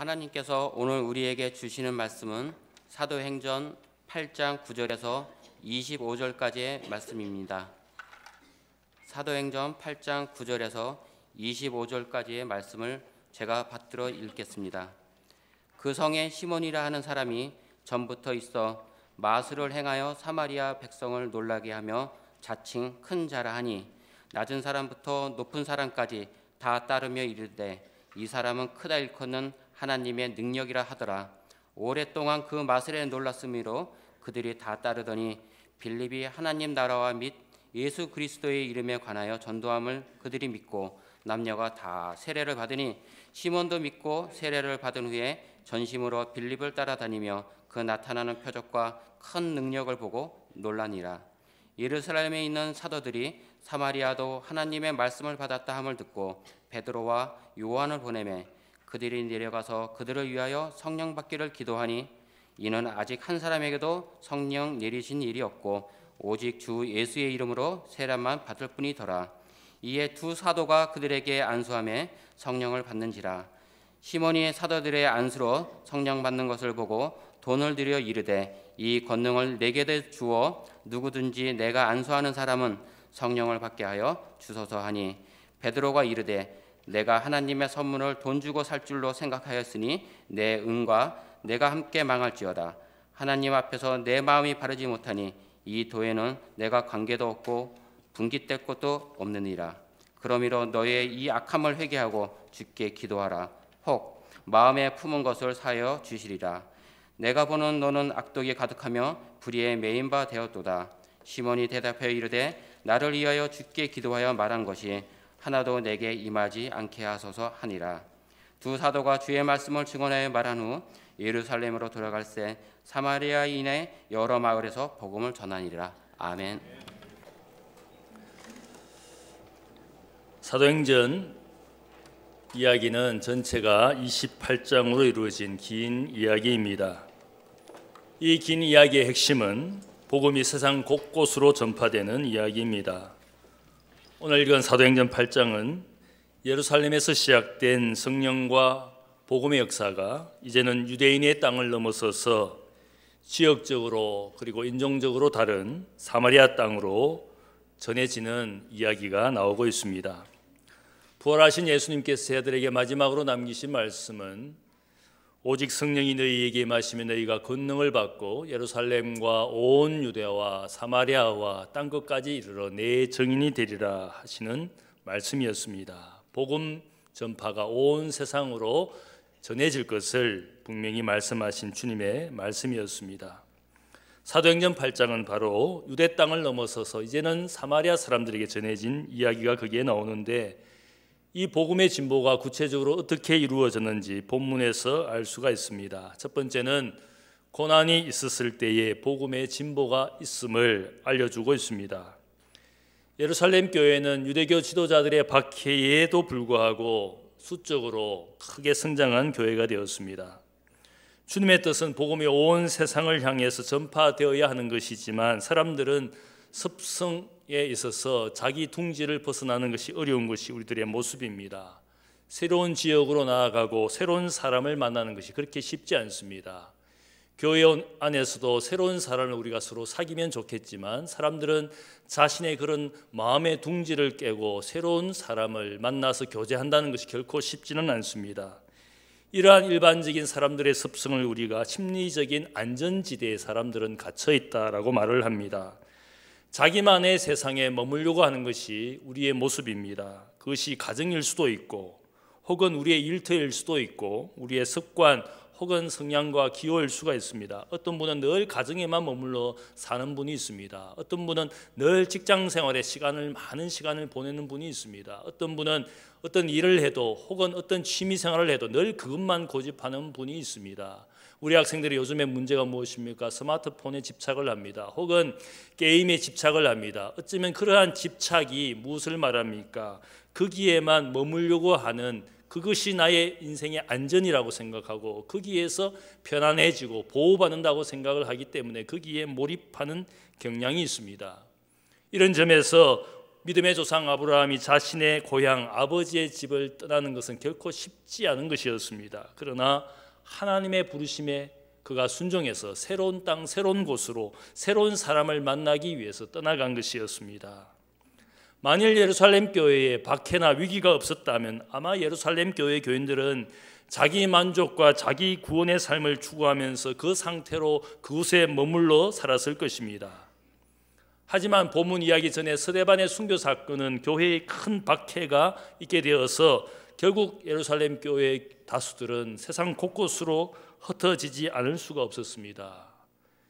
하나님께서 오늘 우리에게 주시는 말씀은 사도행전 8장 9절에서 25절까지의 말씀입니다. 사도행전 8장 9절에서 25절까지의 말씀을 제가 받들어 읽겠습니다. 그 성에 시몬이라 하는 사람이 전부터 있어 마술을 행하여 사마리아 백성을 놀라게 하며 자칭 큰 자라 하니 낮은 사람부터 높은 사람까지 다 따르며 이르되 이 사람은 크다 일컫는 하나님의 능력이라 하더라. 오랫동안 그 마술에 놀랐음으로 그들이 다 따르더니 빌립이 하나님 나라와 및 예수 그리스도의 이름에 관하여 전도함을 그들이 믿고 남녀가 다 세례를 받으니 시몬도 믿고 세례를 받은 후에 전심으로 빌립을 따라다니며 그 나타나는 표적과 큰 능력을 보고 놀라니라. 예루살렘에 있는 사도들이 사마리아도 하나님의 말씀을 받았다 함을 듣고 베드로와 요한을 보내매 그들이 내려가서 그들을 위하여 성령 받기를 기도하니 이는 아직 한 사람에게도 성령 내리신 일이 없고 오직 주 예수의 이름으로 세례만 받을 뿐이더라. 이에 두 사도가 그들에게 안수하며 성령을 받는지라. 시몬이 사도들의 안수로 성령 받는 것을 보고 돈을 들여 이르되 이 권능을 내게 주어 누구든지 내가 안수하는 사람은 성령을 받게 하여 주소서 하니 베드로가 이르되 내가 하나님의 선물을 돈 주고 살 줄로 생각하였으니 내 은과 내가 함께 망할지어다. 하나님 앞에서 내 마음이 바르지 못하니 이 도에는 내가 관계도 없고 분깃될 것도 없느니라. 그러므로 너의 이 악함을 회개하고 주께 기도하라. 혹 마음에 품은 것을 사하여 주시리라. 내가 보는 너는 악독이 가득하며 불의에 매인 바 되었도다. 시몬이 대답하여 이르되 나를 위하여 주께 기도하여 말한 것이 하나도 내게 임하지 않게 하소서 하니라. 두 사도가 주의 말씀을 증언하여 말한 후 예루살렘으로 돌아갈새 사마리아인의 여러 마을에서 복음을 전하니라. 아멘. 사도행전 이야기는 전체가 28장으로 이루어진 긴 이야기입니다. 이 긴 이야기의 핵심은 복음이 세상 곳곳으로 전파되는 이야기입니다. 오늘 읽은 사도행전 8장은 예루살렘에서 시작된 성령과 복음의 역사가 이제는 유대인의 땅을 넘어서서 지역적으로 그리고 인종적으로 다른 사마리아 땅으로 전해지는 이야기가 나오고 있습니다. 부활하신 예수님께서 제자들에게 마지막으로 남기신 말씀은 오직 성령이 너희에게 임하시면 너희가 권능을 받고 예루살렘과 온 유대와 사마리아와 땅끝까지 이르러 내 증인이 되리라 하시는 말씀이었습니다. 복음 전파가 온 세상으로 전해질 것을 분명히 말씀하신 주님의 말씀이었습니다. 사도행전 8장은 바로 유대 땅을 넘어서서 이제는 사마리아 사람들에게 전해진 이야기가 거기에 나오는데 이 복음의 진보가 구체적으로 어떻게 이루어졌는지 본문에서 알 수가 있습니다. 첫 번째는 고난이 있었을 때에 복음의 진보가 있음을 알려주고 있습니다. 예루살렘 교회는 유대교 지도자들의 박해에도 불구하고 수적으로 크게 성장한 교회가 되었습니다. 주님의 뜻은 복음이 온 세상을 향해서 전파되어야 하는 것이지만 사람들은 습성에 있어서 자기 둥지를 벗어나는 것이 어려운 것이 우리들의 모습입니다. 새로운 지역으로 나아가고 새로운 사람을 만나는 것이 그렇게 쉽지 않습니다. 교회 안에서도 새로운 사람을 우리가 서로 사귀면 좋겠지만 사람들은 자신의 그런 마음의 둥지를 깨고 새로운 사람을 만나서 교제한다는 것이 결코 쉽지는 않습니다. 이러한 일반적인 사람들의 습성을 우리가 심리적인 안전지대에 사람들은 갇혀 있다라고 말을 합니다. 자기만의 세상에 머물려고 하는 것이 우리의 모습입니다. 그것이 가정일 수도 있고 혹은 우리의 일터일 수도 있고 우리의 습관 혹은 성향과 기호일 수가 있습니다. 어떤 분은 늘 가정에만 머물러 사는 분이 있습니다. 어떤 분은 늘 직장 생활에 많은 시간을 보내는 분이 있습니다. 어떤 분은 어떤 일을 해도 혹은 어떤 취미 생활을 해도 늘 그것만 고집하는 분이 있습니다. 우리 학생들이 요즘에 문제가 무엇입니까? 스마트폰에 집착을 합니다. 혹은 게임에 집착을 합니다. 어쩌면 그러한 집착이 무엇을 말합니까? 거기에만 머물려고 하는 그것이 나의 인생의 안전이라고 생각하고 거기에서 편안해지고 보호받는다고 생각을 하기 때문에 거기에 몰입하는 경향이 있습니다. 이런 점에서 믿음의 조상 아브라함이 자신의 고향 아버지의 집을 떠나는 것은 결코 쉽지 않은 것이었습니다. 그러나 하나님의 부르심에 그가 순종해서 새로운 땅, 새로운 곳으로 새로운 사람을 만나기 위해서 떠나간 것이었습니다. 만일 예루살렘 교회에 박해나 위기가 없었다면 아마 예루살렘 교회 교인들은 자기 만족과 자기 구원의 삶을 추구하면서 그 상태로 그곳에 머물러 살았을 것입니다. 하지만 본문 이야기 전에 스데반의 순교 사건은 교회에 큰 박해가 있게 되어서 결국 예루살렘 교회의 다수들은 세상 곳곳으로 흩어지지 않을 수가 없었습니다.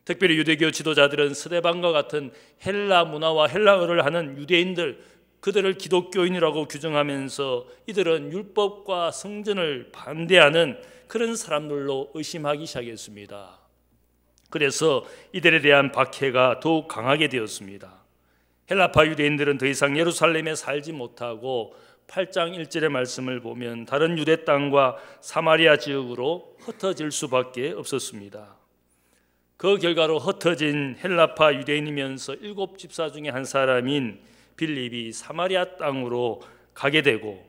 특별히 유대교 지도자들은 스데반과 같은 헬라 문화와 헬라어를 하는 유대인들, 그들을 기독교인이라고 규정하면서 이들은 율법과 성전을 반대하는 그런 사람들로 의심하기 시작했습니다. 그래서 이들에 대한 박해가 더욱 강하게 되었습니다. 헬라파 유대인들은 더 이상 예루살렘에 살지 못하고 8장 1절의 말씀을 보면 다른 유대 땅과 사마리아 지역으로 흩어질 수밖에 없었습니다. 그 결과로 흩어진 헬라파 유대인이면서 7집사 중에 한 사람인 빌립이 사마리아 땅으로 가게 되고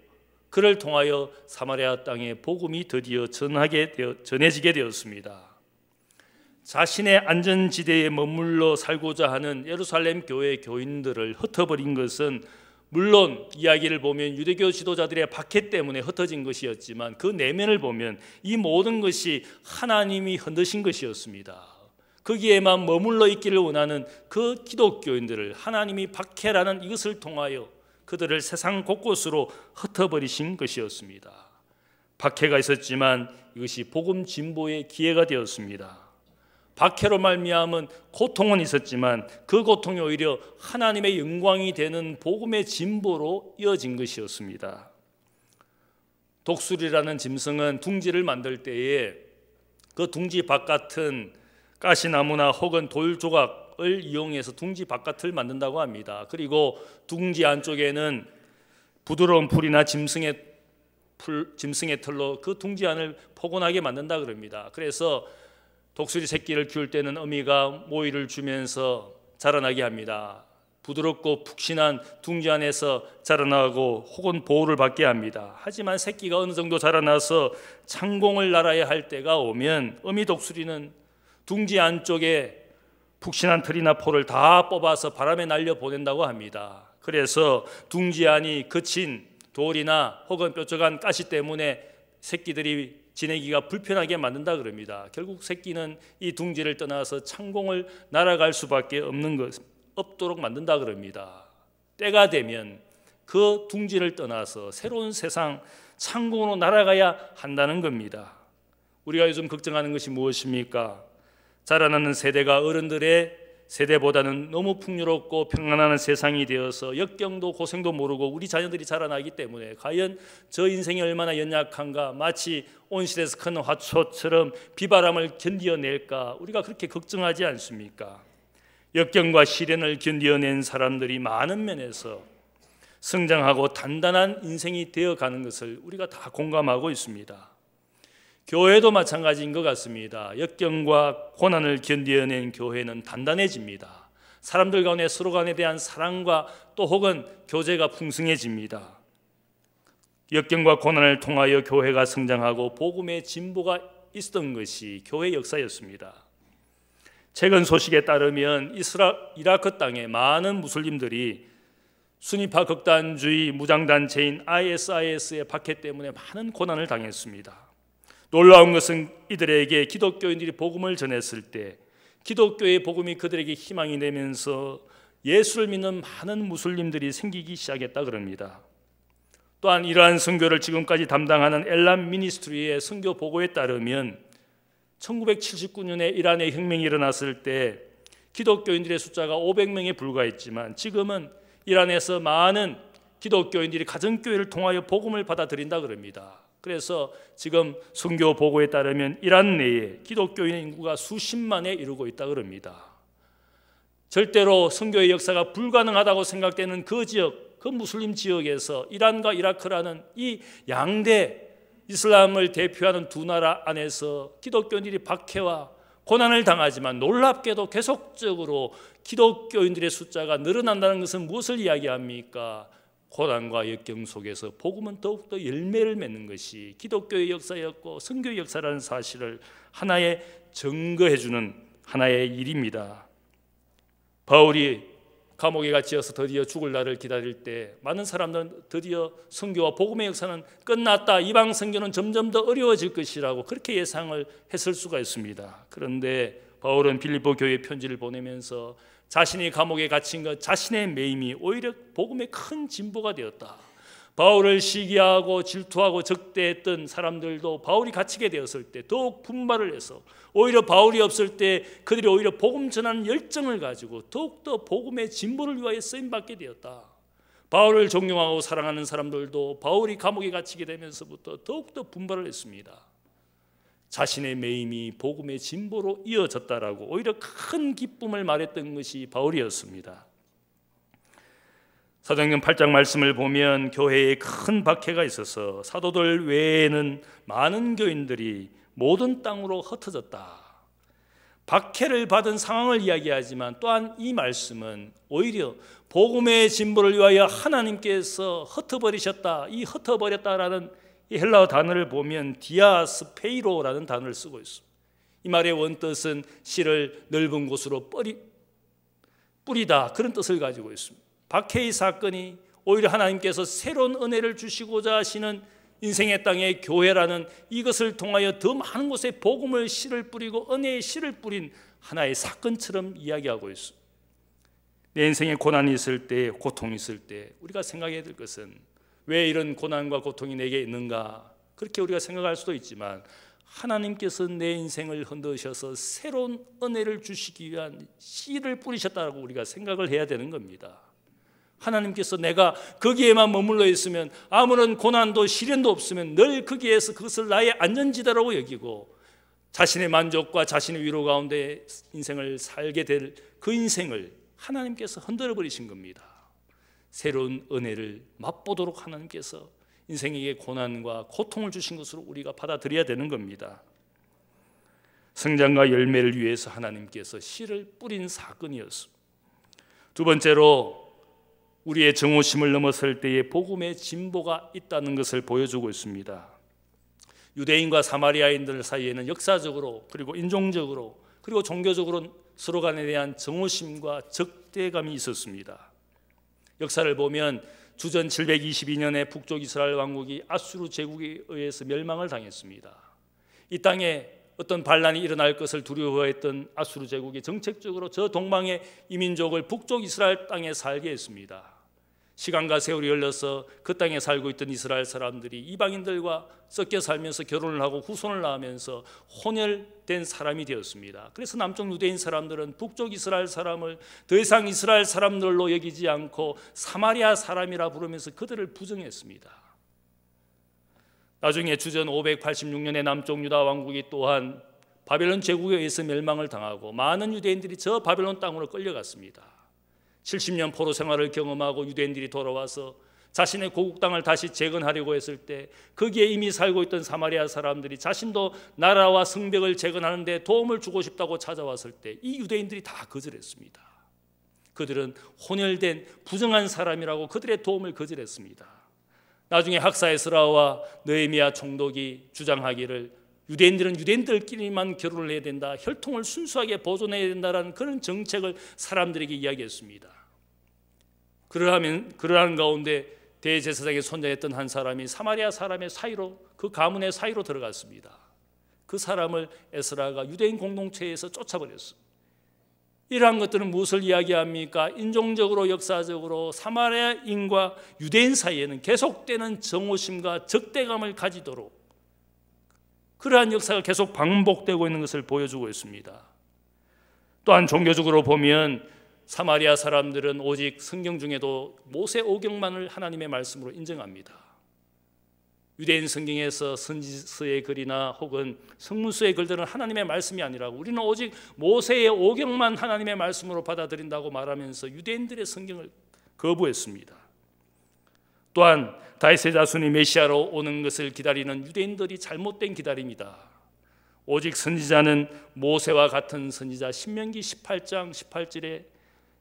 그를 통하여 사마리아 땅의 복음이 드디어 전해지게 되었습니다. 자신의 안전지대에 머물러 살고자 하는 예루살렘 교회 교인들을 흩어버린 것은 물론 이야기를 보면 유대교 지도자들의 박해 때문에 흩어진 것이었지만 그 내면을 보면 이 모든 것이 하나님이 흔드신 것이었습니다. 거기에만 머물러 있기를 원하는 그 기독교인들을 하나님이 박해라는 이것을 통하여 그들을 세상 곳곳으로 흩어버리신 것이었습니다. 박해가 있었지만 이것이 복음 진보의 기회가 되었습니다. 박해로 말미암은 고통은 있었지만 그 고통이 오히려 하나님의 영광이 되는 복음의 진보로 이어진 것이었습니다. 독수리라는 짐승은 둥지를 만들 때에 그 둥지 바깥은 가시나무나 혹은 돌 조각을 이용해서 둥지 바깥을 만든다고 합니다. 그리고 둥지 안쪽에는 부드러운 풀이나 짐승의 털로 그 둥지 안을 포근하게 만든다 그럽니다. 그래서 독수리 새끼를 키울 때는 어미가 모이를 주면서 자라나게 합니다. 부드럽고 푹신한 둥지 안에서 자라나고 혹은 보호를 받게 합니다. 하지만 새끼가 어느 정도 자라나서 창공을 날아야 할 때가 오면 어미 독수리는 둥지 안쪽에 푹신한 털이나 포를 다 뽑아서 바람에 날려 보낸다고 합니다. 그래서 둥지 안이 거친 돌이나 혹은 뾰족한 가시 때문에 새끼들이 지내기가 불편하게 만든다 그럽니다. 결국 새끼는 이 둥지를 떠나서 창공을 날아갈 수밖에 없도록 만든다 그럽니다. 때가 되면 그 둥지를 떠나서 새로운 세상 창공으로 날아가야 한다는 겁니다. 우리가 요즘 걱정하는 것이 무엇입니까? 자라나는 세대가 어른들의 세대보다는 너무 풍요롭고 평안한 세상이 되어서 역경도 고생도 모르고 우리 자녀들이 자라나기 때문에 과연 저 인생이 얼마나 연약한가, 마치 온실에서 큰 화초처럼 비바람을 견디어낼까, 우리가 그렇게 걱정하지 않습니까? 역경과 시련을 견디어낸 사람들이 많은 면에서 성장하고 단단한 인생이 되어가는 것을 우리가 다 공감하고 있습니다. 교회도 마찬가지인 것 같습니다. 역경과 고난을 견디어낸 교회는 단단해집니다. 사람들 간에 서로 간에 대한 사랑과 또 혹은 교제가 풍성해집니다. 역경과 고난을 통하여 교회가 성장하고 복음의 진보가 있었던 것이 교회 역사였습니다. 최근 소식에 따르면 이라크 땅에 많은 무슬림들이 순위파 극단주의 무장단체인 ISIS의 박해 때문에 많은 고난을 당했습니다. 놀라운 것은 이들에게 기독교인들이 복음을 전했을 때 기독교의 복음이 그들에게 희망이 되면서 예수를 믿는 많은 무슬림들이 생기기 시작했다 그럽니다. 또한 이러한 선교를 지금까지 담당하는 엘람 미니스트리의 선교 보고에 따르면 1979년에 이란의 혁명이 일어났을 때 기독교인들의 숫자가 500명에 불과했지만 지금은 이란에서 많은 기독교인들이 가정교회를 통하여 복음을 받아들인다 그럽니다. 그래서 지금 선교 보고에 따르면 이란 내에 기독교인 인구가 수십만에 이르고 있다 그럽니다. 절대로 선교의 역사가 불가능하다고 생각되는 그 지역, 그 무슬림 지역에서 이란과 이라크라는 이 양대 이슬람을 대표하는 두 나라 안에서 기독교인들이 박해와 고난을 당하지만 놀랍게도 계속적으로 기독교인들의 숫자가 늘어난다는 것은 무엇을 이야기합니까? 고난과 역경 속에서 복음은 더욱더 열매를 맺는 것이 기독교의 역사였고 선교의 역사라는 사실을 하나의 증거해주는 하나의 일입니다. 바울이 감옥에 갇혀서 드디어 죽을 날을 기다릴 때 많은 사람들은 드디어 선교와 복음의 역사는 끝났다, 이방 선교는 점점 더 어려워질 것이라고 그렇게 예상을 했을 수가 있습니다. 그런데 바울은 빌립보 교회에 편지를 보내면서 자신이 감옥에 갇힌 것, 자신의 매임이 오히려 복음의 큰 진보가 되었다. 바울을 시기하고 질투하고 적대했던 사람들도 바울이 갇히게 되었을 때 더욱 분발을 해서 오히려 바울이 없을 때 그들이 오히려 복음 전하는 열정을 가지고 더욱더 복음의 진보를 위하여 쓰임받게 되었다. 바울을 존경하고 사랑하는 사람들도 바울이 감옥에 갇히게 되면서부터 더욱더 분발을 했습니다. 자신의 매임이 복음의 진보로 이어졌다라고 오히려 큰 기쁨을 말했던 것이 바울이었습니다. 사도행전 8장 말씀을 보면 교회에 큰 박해가 있어서 사도들 외에는 많은 교인들이 모든 땅으로 흩어졌다. 박해를 받은 상황을 이야기하지만 또한 이 말씀은 오히려 복음의 진보를 위하여 하나님께서 흩어버리셨다. 이 흩어버렸다라는 이 헬라어 단어를 보면 디아스페이로라는 단어를 쓰고 있습니다. 이 말의 원뜻은 씨를 넓은 곳으로 뿌리다, 그런 뜻을 가지고 있습니다. 박해의 사건이 오히려 하나님께서 새로운 은혜를 주시고자 하시는 인생의 땅의 교회라는 이것을 통하여 더 많은 곳에 복음의 씨를 뿌리고 은혜의 씨를 뿌린 하나의 사건처럼 이야기하고 있습니다. 내 인생에 고난이 있을 때, 고통이 있을 때 우리가 생각해야 될 것은 왜 이런 고난과 고통이 내게 있는가? 그렇게 우리가 생각할 수도 있지만 하나님께서 내 인생을 흔드셔서 새로운 은혜를 주시기 위한 씨를 뿌리셨다고 우리가 생각을 해야 되는 겁니다. 하나님께서 내가 거기에만 머물러 있으면 아무런 고난도 시련도 없으면 늘 거기에서 그것을 나의 안전지대라고 여기고 자신의 만족과 자신의 위로 가운데 인생을 살게 될 그 인생을 하나님께서 흔들어 버리신 겁니다. 새로운 은혜를 맛보도록 하나님께서 인생에게 고난과 고통을 주신 것으로 우리가 받아들여야 되는 겁니다. 성장과 열매를 위해서 하나님께서 씨를 뿌린 사건이었습니다. 두 번째로 우리의 정오심을 넘어설 때에 복음의 진보가 있다는 것을 보여주고 있습니다. 유대인과 사마리아인들 사이에는 역사적으로 그리고 인종적으로 그리고 종교적으로 서로 간에 대한 정오심과 적대감이 있었습니다. 역사를 보면 주전 722년에 북쪽 이스라엘 왕국이 아수르 제국에 의해서 멸망을 당했습니다. 이 땅에 어떤 반란이 일어날 것을 두려워했던 아수르 제국이 정책적으로 저 동방의 이민족을 북쪽 이스라엘 땅에 살게 했습니다. 시간과 세월이 흘러서 그 땅에 살고 있던 이스라엘 사람들이 이방인들과 섞여 살면서 결혼을 하고 후손을 낳으면서 혼혈된 사람이 되었습니다. 그래서 남쪽 유대인 사람들은 북쪽 이스라엘 사람을 더 이상 이스라엘 사람들로 여기지 않고 사마리아 사람이라 부르면서 그들을 부정했습니다. 나중에 주전 586년에 남쪽 유다 왕국이 또한 바벨론 제국에 의해서 멸망을 당하고 많은 유대인들이 저 바벨론 땅으로 끌려갔습니다. 70년 포로 생활을 경험하고 유대인들이 돌아와서 자신의 고국 땅을 다시 재건하려고 했을 때 거기에 이미 살고 있던 사마리아 사람들이 자신도 나라와 성벽을 재건하는 데 도움을 주고 싶다고 찾아왔을 때 이 유대인들이 다 거절했습니다. 그들은 혼혈된 부정한 사람이라고 그들의 도움을 거절했습니다. 나중에 학사 에스라와 느헤미야 총독이 주장하기를 유대인들은 유대인들끼리만 결혼을 해야 된다, 혈통을 순수하게 보존해야 된다라는 그런 정책을 사람들에게 이야기했습니다. 그러한 가운데 대제사장의 손자였던 한 사람이 사마리아 사람의 사이로, 그 가문의 사이로 들어갔습니다. 그 사람을 에스라가 유대인 공동체에서 쫓아버렸습니다. 이러한 것들은 무엇을 이야기합니까? 인종적으로 역사적으로 사마리아인과 유대인 사이에는 계속되는 정오심과 적대감을 가지도록 그러한 역사가 계속 반복되고 있는 것을 보여주고 있습니다. 또한 종교적으로 보면 사마리아 사람들은 오직 성경 중에도 모세 오경만을 하나님의 말씀으로 인정합니다. 유대인 성경에서 선지서의 글이나 혹은 성문서의 글들은 하나님의 말씀이 아니라고, 우리는 오직 모세의 오경만 하나님의 말씀으로 받아들인다고 말하면서 유대인들의 성경을 거부했습니다. 또한 다윗의 자손이 메시아로 오는 것을 기다리는 유대인들이 잘못된 기다림이다, 오직 선지자는 모세와 같은 선지자, 신명기 18장 18절에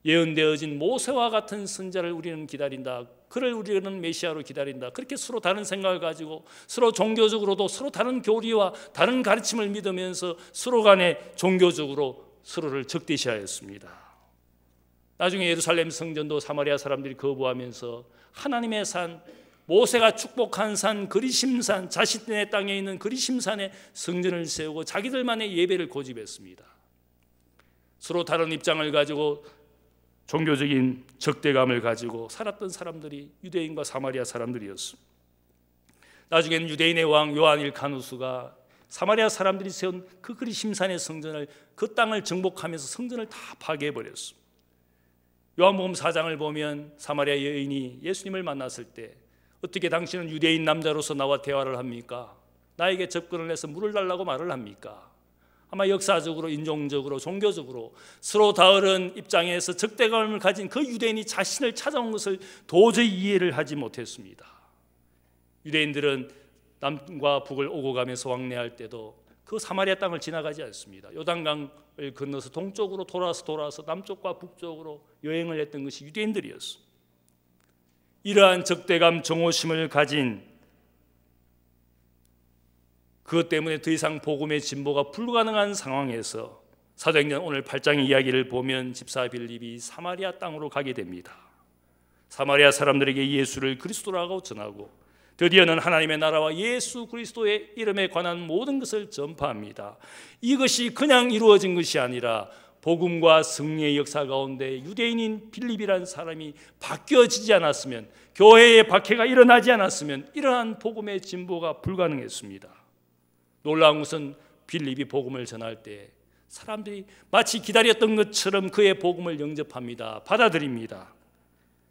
예언되어진 모세와 같은 선지자를 우리는 기다린다. 그를 우리는 메시아로 기다린다. 그렇게 서로 다른 생각을 가지고 서로 종교적으로도 서로 다른 교리와 다른 가르침을 믿으면서 서로 간에 종교적으로 서로를 적대시하였습니다. 나중에 예루살렘 성전도 사마리아 사람들이 거부하면서 하나님의 산, 모세가 축복한 산 그리심산, 자신의 땅에 있는 그리심산에 성전을 세우고 자기들만의 예배를 고집했습니다. 서로 다른 입장을 가지고 종교적인 적대감을 가지고 살았던 사람들이 유대인과 사마리아 사람들이었습니다. 나중에는 유대인의 왕 요한 일카누스가 사마리아 사람들이 세운 그 그리심산의 성전을, 그 땅을 정복하면서 성전을 다 파괴해버렸습니다. 요한복음 4장을 보면 사마리아 여인이 예수님을 만났을 때 어떻게 당신은 유대인 남자로서 나와 대화를 합니까? 나에게 접근을 해서 물을 달라고 말을 합니까? 아마 역사적으로, 인종적으로, 종교적으로 서로 다른 입장에서 적대감을 가진 그 유대인이 자신을 찾아온 것을 도저히 이해를 하지 못했습니다. 유대인들은 남과 북을 오고 가면서 왕래할 때도 그 사마리아 땅을 지나가지 않습니다. 요단강을 건너서 동쪽으로 돌아서 남쪽과 북쪽으로 여행을 했던 것이 유대인들이었습니다. 이러한 적대감, 정오심을 가진 그것 때문에 더 이상 복음의 진보가 불가능한 상황에서 사도행전 오늘 8장의 이야기를 보면 집사 빌립이 사마리아 땅으로 가게 됩니다. 사마리아 사람들에게 예수를 그리스도라고 전하고 드디어는 하나님의 나라와 예수 그리스도의 이름에 관한 모든 것을 전파합니다. 이것이 그냥 이루어진 것이 아니라 복음과 승리의 역사 가운데 유대인인 빌립이라는 사람이 바뀌어지지 않았으면, 교회의 박해가 일어나지 않았으면 이러한 복음의 진보가 불가능했습니다. 놀라운 것은 빌립이 복음을 전할 때 사람들이 마치 기다렸던 것처럼 그의 복음을 영접합니다. 받아들입니다.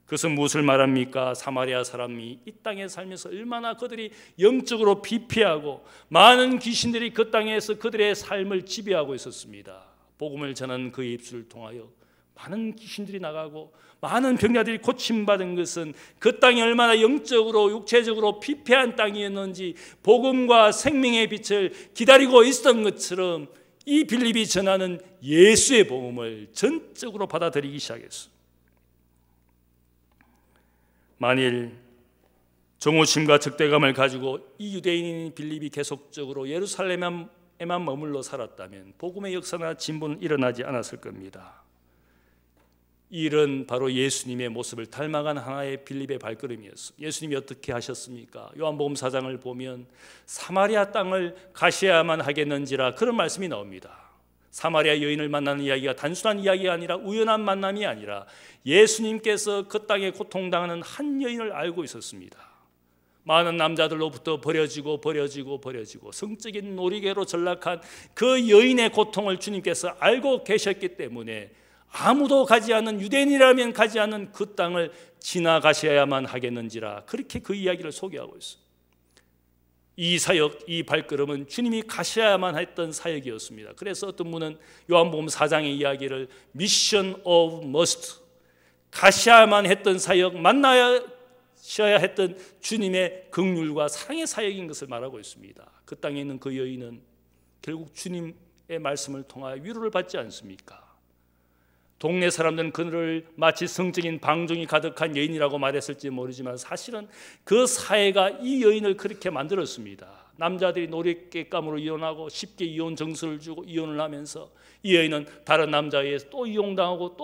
그것은 무엇을 말합니까? 사마리아 사람이 이 땅에 살면서 얼마나 그들이 영적으로 피폐하고 많은 귀신들이 그 땅에서 그들의 삶을 지배하고 있었습니다. 복음을 전하는 그의 입술을 통하여 많은 귀신들이 나가고 많은 병자들이 고침받은 것은 그 땅이 얼마나 영적으로 육체적으로 피폐한 땅이었는지 복음과 생명의 빛을 기다리고 있었던 것처럼 이 빌립이 전하는 예수의 복음을 전적으로 받아들이기 시작했어요. 만일 정오심과 적대감을 가지고 이 유대인인 빌립이 계속적으로 예루살렘에만 머물러 살았다면 복음의 역사나 진보는 일어나지 않았을 겁니다. 이 일은 바로 예수님의 모습을 닮아간 하나의 빌립의 발걸음이었습니다. 예수님이 어떻게 하셨습니까? 요한복음 4장을 보면 사마리아 땅을 가셔야만 하겠는지라 그런 말씀이 나옵니다. 사마리아 여인을 만나는 이야기가 단순한 이야기가 아니라 우연한 만남이 아니라 예수님께서 그 땅에 고통당하는 한 여인을 알고 있었습니다. 많은 남자들로부터 버려지고 성적인 놀이개로 전락한 그 여인의 고통을 주님께서 알고 계셨기 때문에 아무도 가지 않은, 유대인이라면 가지 않은 그 땅을 지나가셔야만 하겠는지라 그렇게 그 이야기를 소개하고 있어요. 이 사역, 이 발걸음은 주님이 가셔야만 했던 사역이었습니다. 그래서 어떤 분은 요한복음 4장의 이야기를 Mission of Must, 가셔야만 했던 사역, 만나셔야 했던 주님의 긍휼과 사랑의 사역인 것을 말하고 있습니다. 그 땅에 있는 그 여인은 결국 주님의 말씀을 통하여 위로를 받지 않습니까? 동네 사람들은 그를 마치 성적인 방종이 가득한 여인이라고 말했을지 모르지만 사실은 그 사회가 이 여인을 그렇게 만들었습니다. 남자들이 놀이개감으로 이혼하고 쉽게 이혼 정서를 주고 이혼을 하면서 이 여인은 다른 남자에 의해서 또 이용당하고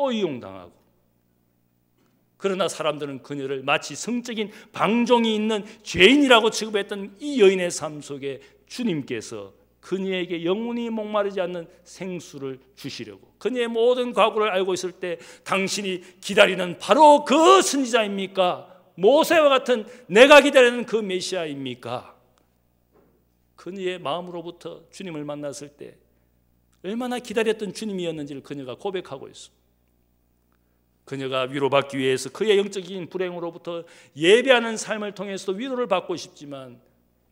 그러나 사람들은 그녀를 마치 성적인 방종이 있는 죄인이라고 취급했던 이 여인의 삶 속에 주님께서 그녀에게 영원히 목마르지 않는 생수를 주시려고, 그녀의 모든 과거를 알고 있을 때 당신이 기다리는 바로 그 선지자입니까? 모세와 같은 내가 기다리는 그 메시아입니까? 그녀의 마음으로부터 주님을 만났을 때 얼마나 기다렸던 주님이었는지를 그녀가 고백하고 있습니다. 그녀가 위로받기 위해서 그의 영적인 불행으로부터 예배하는 삶을 통해서도 위로를 받고 싶지만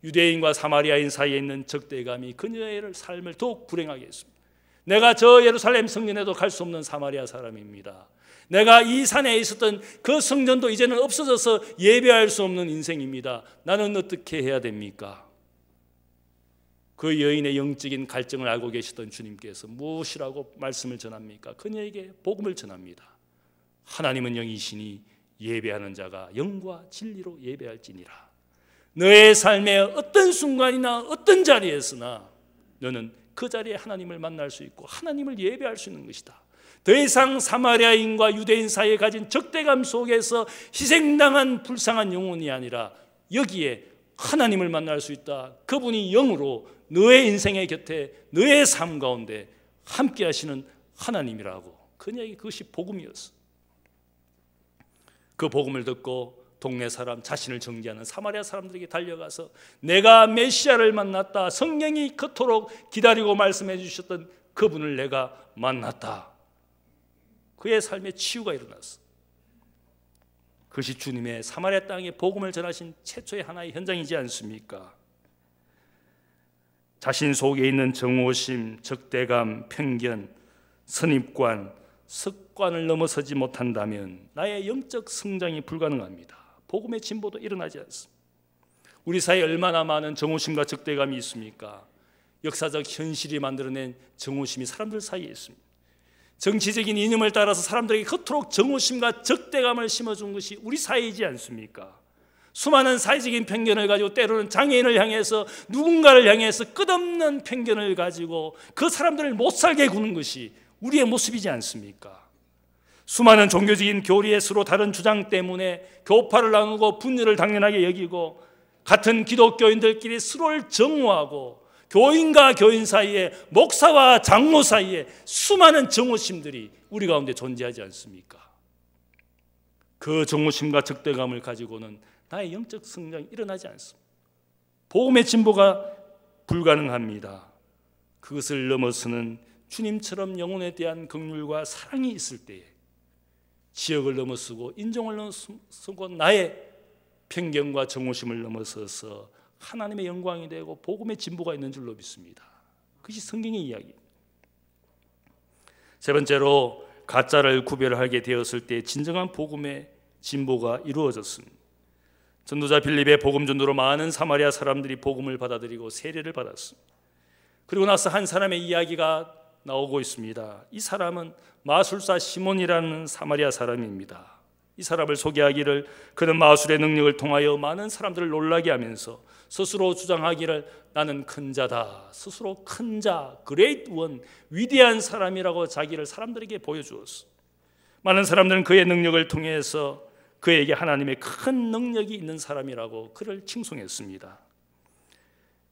유대인과 사마리아인 사이에 있는 적대감이 그녀의 삶을 더욱 불행하게 했습니다. 내가 저 예루살렘 성전에도 갈 수 없는 사마리아 사람입니다. 내가 이 산에 있었던 그 성전도 이제는 없어져서 예배할 수 없는 인생입니다. 나는 어떻게 해야 됩니까? 그 여인의 영적인 갈증을 알고 계시던 주님께서 무엇이라고 말씀을 전합니까? 그녀에게 복음을 전합니다. 하나님은 영이시니 예배하는 자가 영과 진리로 예배할지니라. 너의 삶의 어떤 순간이나 어떤 자리에서나 너는 그 자리에 하나님을 만날 수 있고 하나님을 예배할 수 있는 것이다. 더 이상 사마리아인과 유대인 사이에 가진 적대감 속에서 희생당한 불쌍한 영혼이 아니라 여기에 하나님을 만날 수 있다. 그분이 영으로 너의 인생의 곁에 너의 삶 가운데 함께 하시는 하나님이라고. 그녀에게 그것이 복음이었어. 그 복음을 듣고 동네 사람, 자신을 정죄하는 사마리아 사람들에게 달려가서 내가 메시아를 만났다. 성령이 그토록 기다리고 말씀해 주셨던 그분을 내가 만났다. 그의 삶에 치유가 일어났어. 그것이 주님의 사마리아 땅에 복음을 전하신 최초의 하나의 현장이지 않습니까? 자신 속에 있는 정오심, 적대감, 편견, 선입관, 습관을 넘어서지 못한다면 나의 영적 성장이 불가능합니다. 복음의 진보도 일어나지 않습니다. 우리 사이에 얼마나 많은 정오심과 적대감이 있습니까? 역사적 현실이 만들어낸 정오심이 사람들 사이에 있습니다. 정치적인 이념을 따라서 사람들에게 그토록 정오심과 적대감을 심어준 것이 우리 사회이지 않습니까? 수많은 사회적인 편견을 가지고 때로는 장애인을 향해서 누군가를 향해서 끝없는 편견을 가지고 그 사람들을 못 살게 구는 것이 우리의 모습이지 않습니까? 수많은 종교적인 교리에 서로 다른 주장 때문에 교파를 나누고 분열을 당연하게 여기고 같은 기독교인들끼리 서로를 정오하고 교인과 교인 사이에 목사와 장로 사이에 수많은 정오심들이 우리 가운데 존재하지 않습니까? 그 정오심과 적대감을 가지고는 나의 영적 성장이 일어나지 않습니다. 복음의 진보가 불가능합니다. 그것을 넘어서는 주님처럼 영혼에 대한 긍휼과 사랑이 있을 때에 지역을 넘어서고 인종을 넘어서고 나의 편견과 정오심을 넘어서서 하나님의 영광이 되고 복음의 진보가 있는 줄로 믿습니다. 그것이 성경의 이야기입니다. 세 번째로 가짜를 구별하게 되었을 때 진정한 복음의 진보가 이루어졌습니다. 전도자 빌립의 복음 전도로 많은 사마리아 사람들이 복음을 받아들이고 세례를 받았습니다. 그리고 나서 한 사람의 이야기가 나오고 있습니다. 이 사람은 마술사 시몬이라는 사마리아 사람입니다. 이 사람을 소개하기를 그는 마술의 능력을 통하여 많은 사람들을 놀라게 하면서 스스로 주장하기를 나는 큰 자다. 스스로 큰 자, 그레이트 원, 위대한 사람이라고 자기를 사람들에게 보여주었어. 많은 사람들은 그의 능력을 통해서 그에게 하나님의 큰 능력이 있는 사람이라고 그를 칭송했습니다.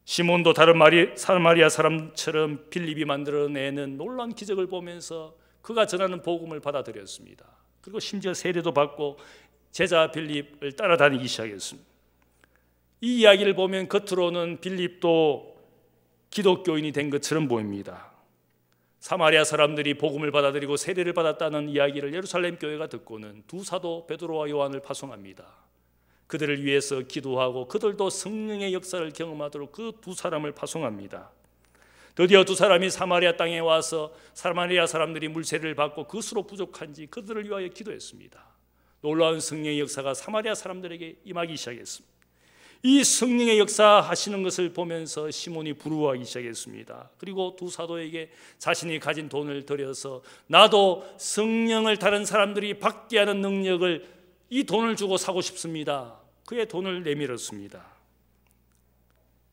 시몬도 다른 사마리아 사람처럼 빌립이 만들어내는 놀라운 기적을 보면서 그가 전하는 복음을 받아들였습니다. 그리고 심지어 세례도 받고 제자 빌립을 따라다니기 시작했습니다. 이 이야기를 보면 겉으로는 빌립도 기독교인이 된 것처럼 보입니다. 사마리아 사람들이 복음을 받아들이고 세례를 받았다는 이야기를 예루살렘 교회가 듣고는 두 사도 베드로와 요한을 파송합니다. 그들을 위해서 기도하고 그들도 성령의 역사를 경험하도록 그 두 사람을 파송합니다. 드디어 두 사람이 사마리아 땅에 와서 사마리아 사람들이 물세례를 받고 그것으로 부족한지 그들을 위하여 기도했습니다. 놀라운 성령의 역사가 사마리아 사람들에게 임하기 시작했습니다. 이 성령의 역사 하시는 것을 보면서 시몬이 부러워하기 시작했습니다. 그리고 두 사도에게 자신이 가진 돈을 들여서 나도 성령을 다른 사람들이 받게 하는 능력을 이 돈을 주고 사고 싶습니다. 그의 돈을 내밀었습니다.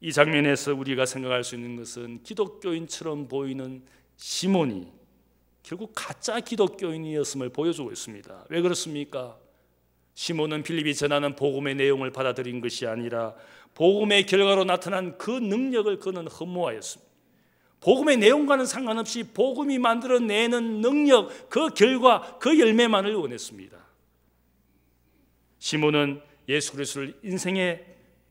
이 장면에서 우리가 생각할 수 있는 것은 기독교인처럼 보이는 시몬이 결국 가짜 기독교인이었음을 보여주고 있습니다. 왜 그렇습니까? 시몬은 빌립이 전하는 복음의 내용을 받아들인 것이 아니라 복음의 결과로 나타난 그 능력을 그는 흠모하였습니다. 복음의 내용과는 상관없이 복음이 만들어내는 능력, 그 결과, 그 열매만을 원했습니다. 시몬은 예수 그리스도를 인생의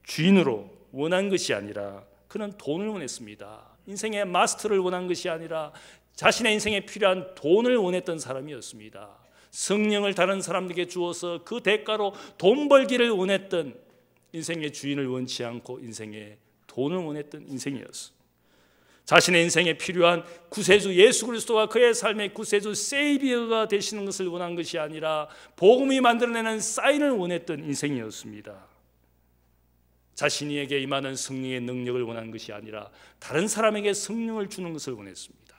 주인으로 원한 것이 아니라 그는 돈을 원했습니다. 인생의 마스터를 원한 것이 아니라 자신의 인생에 필요한 돈을 원했던 사람이었습니다. 성령을 다른 사람들에게 주어서 그 대가로 돈 벌기를 원했던, 인생의 주인을 원치 않고 인생의 돈을 원했던 인생이었어. 자신의 인생에 필요한 구세주 예수 그리스도가 그의 삶의 구세주 세이비어가 되시는 것을 원한 것이 아니라 복음이 만들어내는 사인을 원했던 인생이었습니다. 자신에게 임하는 성령의 능력을 원하는 것이 아니라 다른 사람에게 성령을 주는 것을 원했습니다.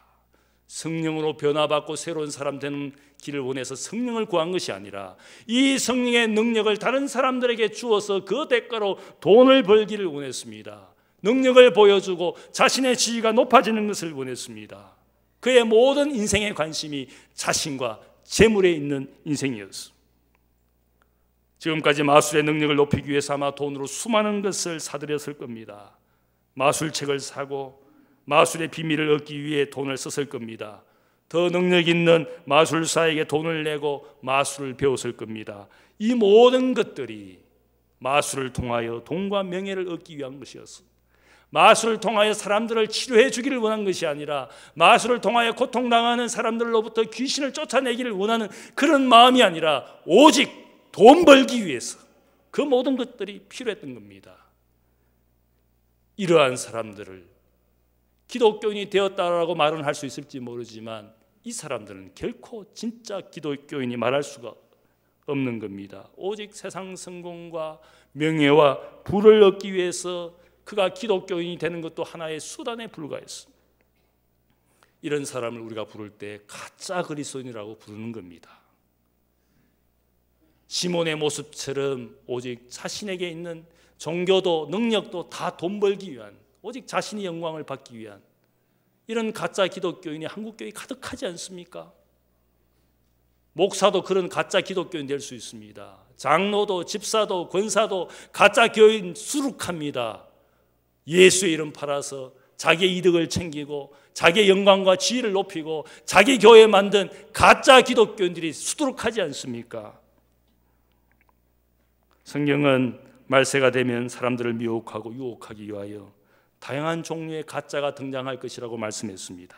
성령으로 변화받고 새로운 사람 되는 길을 원해서 성령을 구한 것이 아니라 이 성령의 능력을 다른 사람들에게 주어서 그 대가로 돈을 벌기를 원했습니다. 능력을 보여주고 자신의 지위가 높아지는 것을 원했습니다. 그의 모든 인생의 관심이 자신과 재물에 있는 인생이었습니다. 지금까지 마술의 능력을 높이기 위해서 아마 돈으로 수많은 것을 사들였을 겁니다. 마술책을 사고 마술의 비밀을 얻기 위해 돈을 썼을 겁니다. 더 능력 있는 마술사에게 돈을 내고 마술을 배웠을 겁니다. 이 모든 것들이 마술을 통하여 돈과 명예를 얻기 위한 것이었습니다. 마술을 통하여 사람들을 치료해 주기를 원한 것이 아니라 마술을 통하여 고통당하는 사람들로부터 귀신을 쫓아내기를 원하는 그런 마음이 아니라 오직 돈 벌기 위해서 그 모든 것들이 필요했던 겁니다. 이러한 사람들을 기독교인이 되었다라고 말은 할 수 있을지 모르지만 이 사람들은 결코 진짜 기독교인이 말할 수가 없는 겁니다. 오직 세상 성공과 명예와 부를 얻기 위해서 그가 기독교인이 되는 것도 하나의 수단에 불과했습니다. 이런 사람을 우리가 부를 때 가짜 그리스도인이라고 부르는 겁니다. 시몬의 모습처럼 오직 자신에게 있는 종교도 능력도 다 돈 벌기 위한, 오직 자신이 영광을 받기 위한 이런 가짜 기독교인이 한국교회에 가득하지 않습니까? 목사도 그런 가짜 기독교인 될 수 있습니다. 장로도 집사도 권사도 가짜 교인 수룩합니다. 예수의 이름 팔아서 자기의 이득을 챙기고 자기의 영광과 지위를 높이고 자기 교회 만든 가짜 기독교인들이 수두룩하지 않습니까? 성경은 말세가 되면 사람들을 미혹하고 유혹하기 위하여 다양한 종류의 가짜가 등장할 것이라고 말씀했습니다.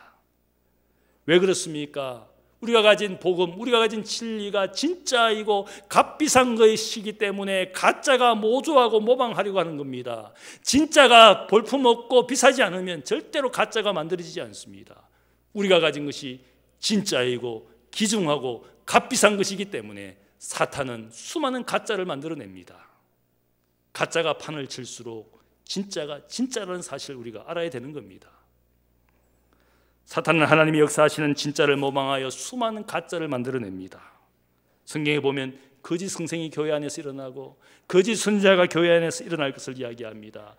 왜 그렇습니까? 우리가 가진 복음, 우리가 가진 진리가 진짜이고 값비싼 것이기 때문에 가짜가 모조하고 모방하려고 하는 겁니다. 진짜가 볼품없고 비싸지 않으면 절대로 가짜가 만들어지지 않습니다. 우리가 가진 것이 진짜이고 귀중하고 값비싼 것이기 때문에 사탄은 수많은 가짜를 만들어냅니다. 가짜가 판을 칠수록 진짜가 진짜라는 사실을 우리가 알아야 되는 겁니다. 사탄은 하나님이 역사하시는 진짜를 모방하여 수많은 가짜를 만들어냅니다. 성경에 보면 거짓 성생이 교회 안에서 일어나고 거짓 선지자가 교회 안에서 일어날 것을 이야기합니다.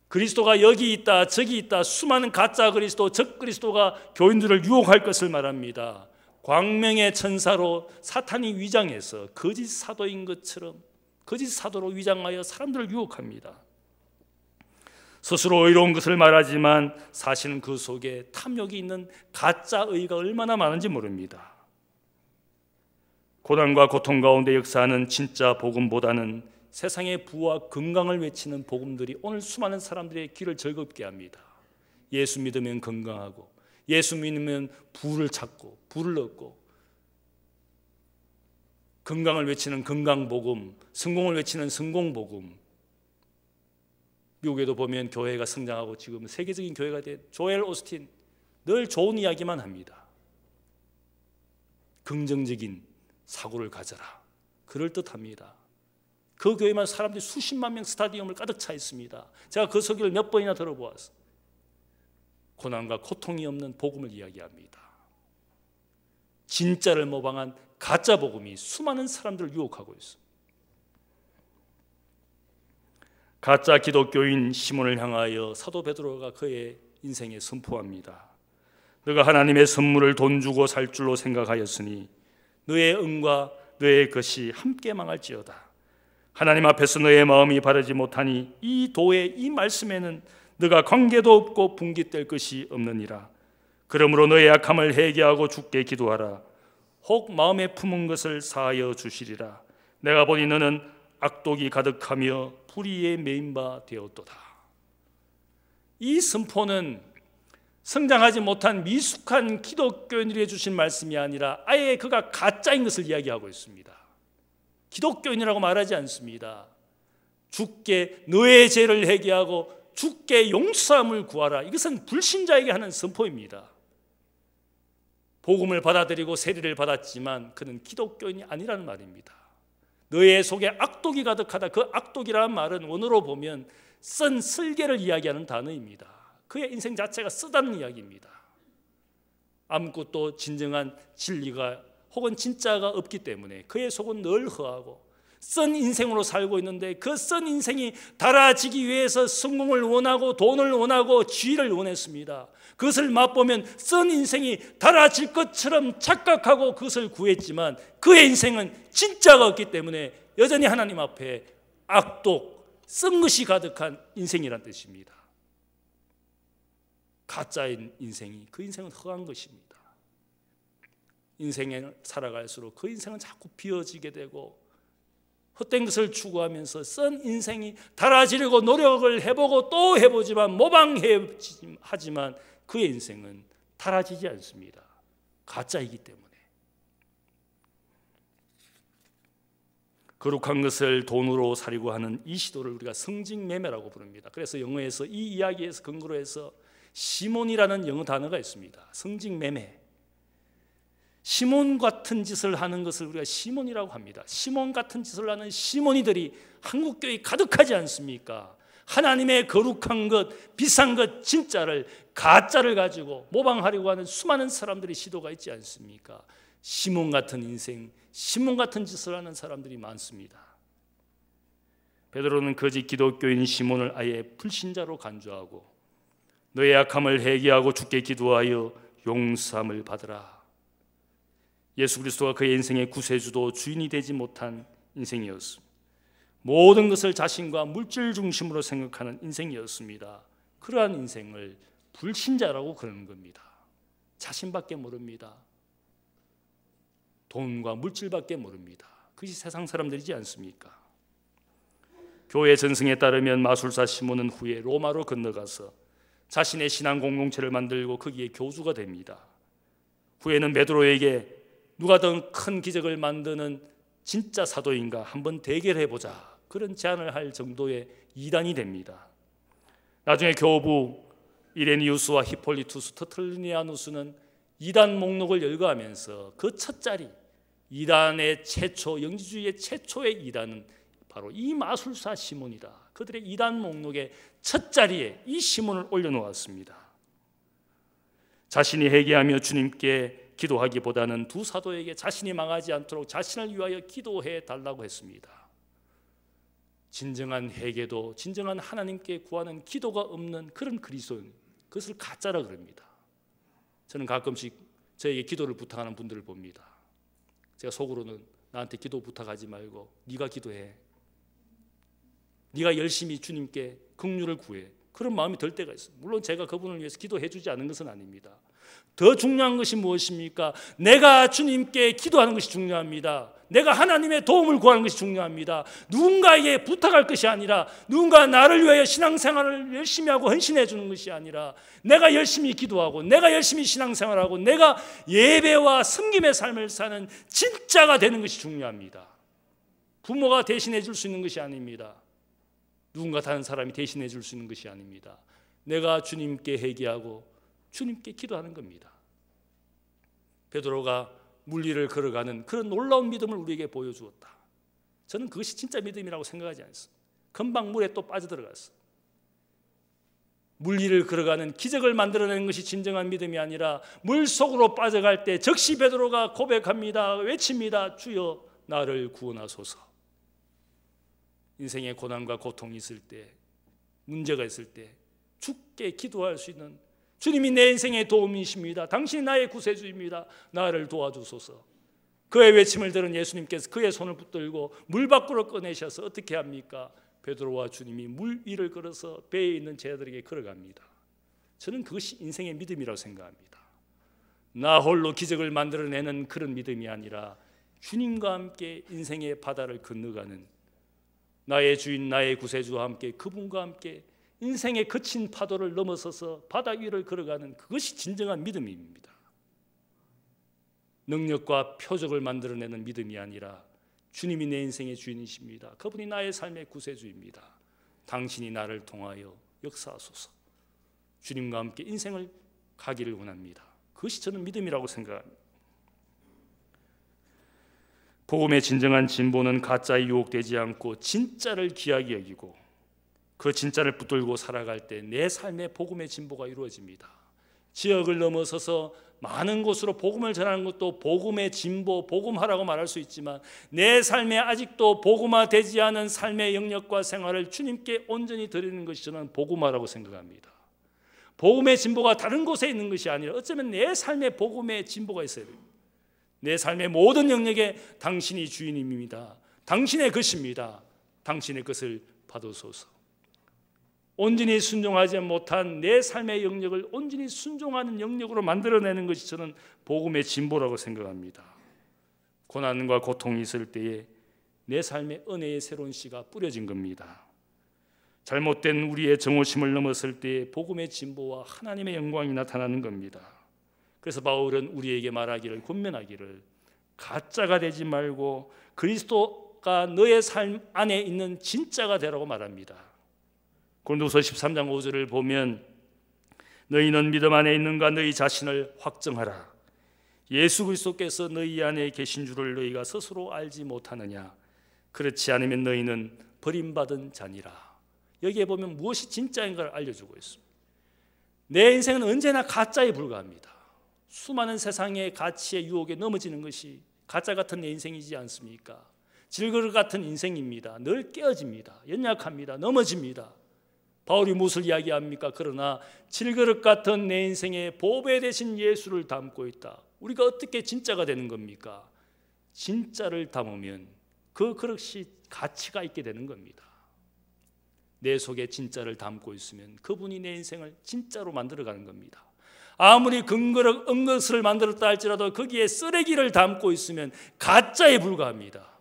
그리스도가 여기 있다 저기 있다 수많은 가짜 그리스도 적 그리스도가 교인들을 유혹할 것을 말합니다. 광명의 천사로 사탄이 위장해서 거짓 사도인 것처럼 거짓 사도로 위장하여 사람들을 유혹합니다. 스스로 의로운 것을 말하지만 사실은 그 속에 탐욕이 있는 가짜 의가 얼마나 많은지 모릅니다. 고난과 고통 가운데 역사하는 진짜 복음보다는 세상의 부와 건강을 외치는 복음들이 오늘 수많은 사람들의 귀를 즐겁게 합니다. 예수 믿으면 건강하고 예수 믿으면 부를 찾고 부를 얻고 건강을 외치는 건강복음, 성공을 외치는 성공복음. 미국에도 보면 교회가 성장하고 지금 세계적인 교회가 된 조엘 오스틴 늘 좋은 이야기만 합니다. 긍정적인 사고를 가져라. 그럴듯합니다. 그 교회만 사람들이 수십만 명 스타디움을 가득 차 있습니다. 제가 그 설교를 몇 번이나 들어보았어요. 고난과 고통이 없는 복음을 이야기합니다. 진짜를 모방한 가짜 복음이 수많은 사람들을 유혹하고 있습니다. 가짜 기독교인 시몬을 향하여 사도 베드로가 그의 인생에 선포합니다. 너가 하나님의 선물을 돈 주고 살 줄로 생각하였으니 너의 은과 너의 것이 함께 망할지어다. 하나님 앞에서 너의 마음이 바르지 못하니 이 도의 이 말씀에는 너가 관계도 없고 분깃될 것이 없느니라. 그러므로 너의 약함을 회개하고 주께 기도하라. 혹 마음에 품은 것을 사하여 주시리라. 내가 보니 너는 악독이 가득하며 불의에 매인 바 되었도다. 이 선포는 성장하지 못한 미숙한 기독교인들에게 주신 말씀이 아니라 아예 그가 가짜인 것을 이야기하고 있습니다. 기독교인이라고 말하지 않습니다. 주께 너의 죄를 회개하고 주께 용서함을 구하라. 이것은 불신자에게 하는 선포입니다. 복음을 받아들이고 세례를 받았지만 그는 기독교인이 아니라는 말입니다. 너의 속에 악독이 가득하다. 그 악독이라는 말은 원어로 보면 쓴 쓸개를 이야기하는 단어입니다. 그의 인생 자체가 쓰다는 이야기입니다. 아무것도 진정한 진리가 혹은 진짜가 없기 때문에 그의 속은 늘 허하고 쓴 인생으로 살고 있는데, 그 쓴 인생이 달아지기 위해서 성공을 원하고 돈을 원하고 지위를 원했습니다. 그것을 맛보면 쓴 인생이 달아질 것처럼 착각하고 그것을 구했지만 그의 인생은 진짜가 없기 때문에 여전히 하나님 앞에 악독, 쓴 것이 가득한 인생이란 뜻입니다. 가짜인 인생이, 그 인생은 허한 것입니다. 인생을 살아갈수록 그 인생은 자꾸 비어지게 되고 헛된 것을 추구하면서 쓴 인생이 달아지려고 노력을 해보고 또 해보지만 모방하지만 그의 인생은 달아지지 않습니다. 가짜이기 때문에. 거룩한 것을 돈으로 사려고 하는 이 시도를 우리가 성직매매라고 부릅니다. 그래서 영어에서 이 이야기에서 근거로 해서 시몬이라는 영어 단어가 있습니다. 성직매매. 시몬 같은 짓을 하는 것을 우리가 시몬이라고 합니다. 시몬 같은 짓을 하는 시몬이들이 한국교회에 가득하지 않습니까? 하나님의 거룩한 것, 비싼 것, 진짜를 가짜를 가지고 모방하려고 하는 수많은 사람들의 시도가 있지 않습니까? 시몬 같은 인생, 시몬 같은 짓을 하는 사람들이 많습니다. 베드로는 거짓 기독교인 시몬을 아예 불신자로 간주하고 너의 약함을 회개하고 주께 기도하여 용서함을 받으라. 예수 그리스도가 그의 인생의 구세주도 주인이 되지 못한 인생이었습니다. 모든 것을 자신과 물질 중심으로 생각하는 인생이었습니다. 그러한 인생을 불신자라고 그러는 겁니다. 자신밖에 모릅니다. 돈과 물질밖에 모릅니다. 그것이 세상 사람들이지 않습니까? 교회 전승에 따르면 마술사 시몬은 후에 로마로 건너가서 자신의 신앙 공동체를 만들고 거기에 교주가 됩니다. 후에는 베드로에게 누가 더 큰 기적을 만드는 진짜 사도인가 한번 대결해보자, 그런 제안을 할 정도의 이단이 됩니다. 나중에 교부 이레니우스와 히폴리투스 터틀리니아누스는 이단 목록을 열거하면서 그 첫 자리, 이단의 최초, 영지주의의 최초의 이단은 바로 이 마술사 시몬이다. 그들의 이단 목록의 첫 자리에 이 시몬을 올려놓았습니다. 자신이 회개하며 주님께 기도하기보다는 두 사도에게 자신이 망하지 않도록 자신을 위하여 기도해 달라고 했습니다. 진정한 회개도, 진정한 하나님께 구하는 기도가 없는 그런 그리스도인, 그것을 가짜라 그럽니다. 저는 가끔씩 저에게 기도를 부탁하는 분들을 봅니다. 제가 속으로는 나한테 기도 부탁하지 말고 네가 기도해, 네가 열심히 주님께 긍휼을 구해, 그런 마음이 들 때가 있어요. 물론 제가 그분을 위해서 기도해 주지 않는 것은 아닙니다. 더 중요한 것이 무엇입니까? 내가 주님께 기도하는 것이 중요합니다. 내가 하나님의 도움을 구하는 것이 중요합니다. 누군가에게 부탁할 것이 아니라, 누군가 나를 위하여 신앙생활을 열심히 하고 헌신해 주는 것이 아니라, 내가 열심히 기도하고 내가 열심히 신앙생활하고 내가 예배와 섬김의 삶을 사는 진짜가 되는 것이 중요합니다. 부모가 대신해 줄 수 있는 것이 아닙니다. 누군가 다른 사람이 대신해 줄 수 있는 것이 아닙니다. 내가 주님께 회개하고 주님께 기도하는 겁니다. 베드로가 물리를 걸어가는 그런 놀라운 믿음을 우리에게 보여주었다. 저는 그것이 진짜 믿음이라고 생각하지 않습니다. 금방 물에 또 빠져들어갔어. 물리를 걸어가는 기적을 만들어내는 것이 진정한 믿음이 아니라 물속으로 빠져갈 때 즉시 베드로가 고백합니다. 외칩니다. 주여 나를 구원하소서. 인생의 고난과 고통이 있을 때, 문제가 있을 때 주께 기도할 수 있는, 주님이 내 인생의 도움이십니다. 당신이 나의 구세주입니다. 나를 도와주소서. 그의 외침을 들은 예수님께서 그의 손을 붙들고 물 밖으로 꺼내셔서 어떻게 합니까? 베드로와 주님이 물 위를 걸어서 배에 있는 제자들에게 걸어갑니다. 저는 그것이 인생의 믿음이라고 생각합니다. 나 홀로 기적을 만들어내는 그런 믿음이 아니라 주님과 함께 인생의 바다를 건너가는, 나의 주인 나의 구세주와 함께, 그분과 함께 인생의 거친 파도를 넘어서서 바다 위를 걸어가는, 그것이 진정한 믿음입니다. 능력과 표적을 만들어내는 믿음이 아니라 주님이 내 인생의 주인이십니다. 그분이 나의 삶의 구세주입니다. 당신이 나를 통하여 역사하소서. 주님과 함께 인생을 가기를 원합니다. 그것이 저는 믿음이라고 생각합니다. 복음의 진정한 진보는 가짜에 유혹되지 않고 진짜를 귀하게 여기고 그 진짜를 붙들고 살아갈 때 내 삶의 복음의 진보가 이루어집니다. 지역을 넘어서서 많은 곳으로 복음을 전하는 것도 복음의 진보, 복음화라고 말할 수 있지만 내 삶에 아직도 복음화되지 않은 삶의 영역과 생활을 주님께 온전히 드리는 것이 저는 복음화라고 생각합니다. 복음의 진보가 다른 곳에 있는 것이 아니라 어쩌면 내 삶의 복음의 진보가 있어야 됩니다. 내 삶의 모든 영역에 당신이 주인입니다. 당신의 것입니다. 당신의 것을 받으소서. 온전히 순종하지 못한 내 삶의 영역을 온전히 순종하는 영역으로 만들어내는 것이 저는 복음의 진보라고 생각합니다. 고난과 고통이 있을 때에 내 삶의 은혜의 새로운 씨가 뿌려진 겁니다. 잘못된 우리의 정오심을 넘었을 때에 복음의 진보와 하나님의 영광이 나타나는 겁니다. 그래서 바울은 우리에게 말하기를, 권면하기를, 가짜가 되지 말고 그리스도가 너의 삶 안에 있는 진짜가 되라고 말합니다. 고린도서 13장 5절을 보면 너희는 믿음 안에 있는가 너희 자신을 확정하라. 예수 그리스도께서 너희 안에 계신 줄을 너희가 스스로 알지 못하느냐. 그렇지 않으면 너희는 버림받은 자니라. 여기에 보면 무엇이 진짜인가를 알려주고 있습니다. 내 인생은 언제나 가짜에 불과합니다. 수많은 세상의 가치의 유혹에 넘어지는 것이 가짜 같은 내 인생이지 않습니까? 질그릇 같은 인생입니다. 늘 깨어집니다. 연약합니다. 넘어집니다. 바울이 무엇을 이야기합니까? 그러나 질그릇 같은 내 인생에 보배 되신 예수를 담고 있다. 우리가 어떻게 진짜가 되는 겁니까? 진짜를 담으면 그 그릇이 가치가 있게 되는 겁니다. 내 속에 진짜를 담고 있으면 그분이 내 인생을 진짜로 만들어가는 겁니다. 아무리 근거를 은것을 만들었다 할지라도 거기에 쓰레기를 담고 있으면 가짜에 불과합니다.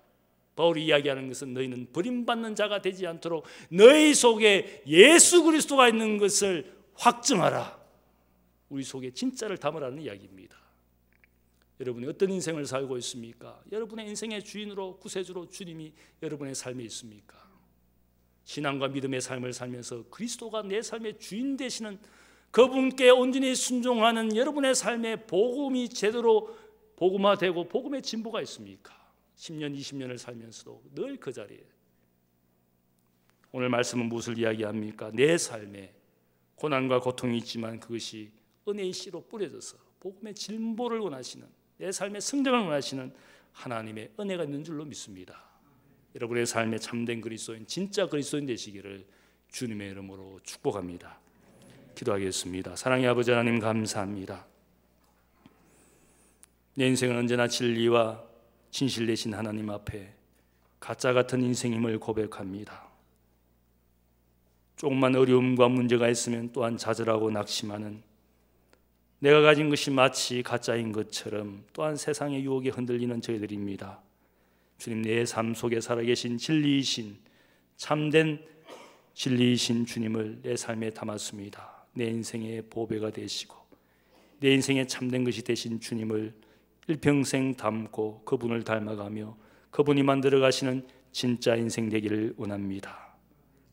바울이 이야기하는 것은 너희는 버림받는 자가 되지 않도록 너희 속에 예수 그리스도가 있는 것을 확증하라. 우리 속에 진짜를 담으라는 이야기입니다. 여러분이 어떤 인생을 살고 있습니까? 여러분의 인생의 주인으로, 구세주로 주님이 여러분의 삶에 있습니까? 신앙과 믿음의 삶을 살면서 그리스도가 내 삶의 주인 되시는 그분께 온전히 순종하는 여러분의 삶에 복음이 제대로 복음화되고 복음의 진보가 있습니까? 10년, 20년을 살면서도 늘 그 자리에. 오늘 말씀은 무엇을 이야기합니까? 내 삶에 고난과 고통이 있지만 그것이 은혜의 씨로 뿌려져서 복음의 진보를 원하시는, 내 삶의 성장을 원하시는 하나님의 은혜가 있는 줄로 믿습니다. 여러분의 삶에 참된 그리스도인, 진짜 그리스도인 되시기를 주님의 이름으로 축복합니다. 기도하겠습니다. 사랑의 아버지 하나님, 감사합니다. 내 인생은 언제나 진리와 진실 되신 하나님 앞에 가짜 같은 인생임을 고백합니다. 조금만 어려움과 문제가 있으면 또한 좌절하고 낙심하는, 내가 가진 것이 마치 가짜인 것처럼 또한 세상의 유혹에 흔들리는 저희들입니다. 주님, 내 삶 속에 살아계신 진리이신, 참된 진리이신 주님을 내 삶에 담았습니다. 내 인생의 보배가 되시고 내 인생의 참된 것이 되신 주님을 일평생 담고 그분을 닮아가며 그분이 만들어 가시는 진짜 인생 되기를 원합니다.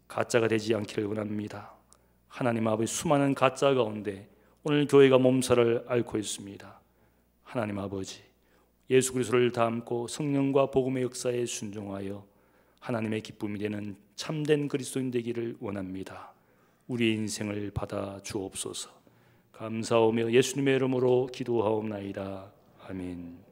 가짜가 되지 않기를 원합니다. 하나님 아버지, 수많은 가짜 가운데 오늘 교회가 몸살을 앓고 있습니다. 하나님 아버지, 예수 그리스도를 담고 성령과 복음의 역사에 순종하여 하나님의 기쁨이 되는 참된 그리스도인 되기를 원합니다. 우리의 인생을 받아 주옵소서. 감사하며 예수님의 이름으로 기도하옵나이다. 아멘.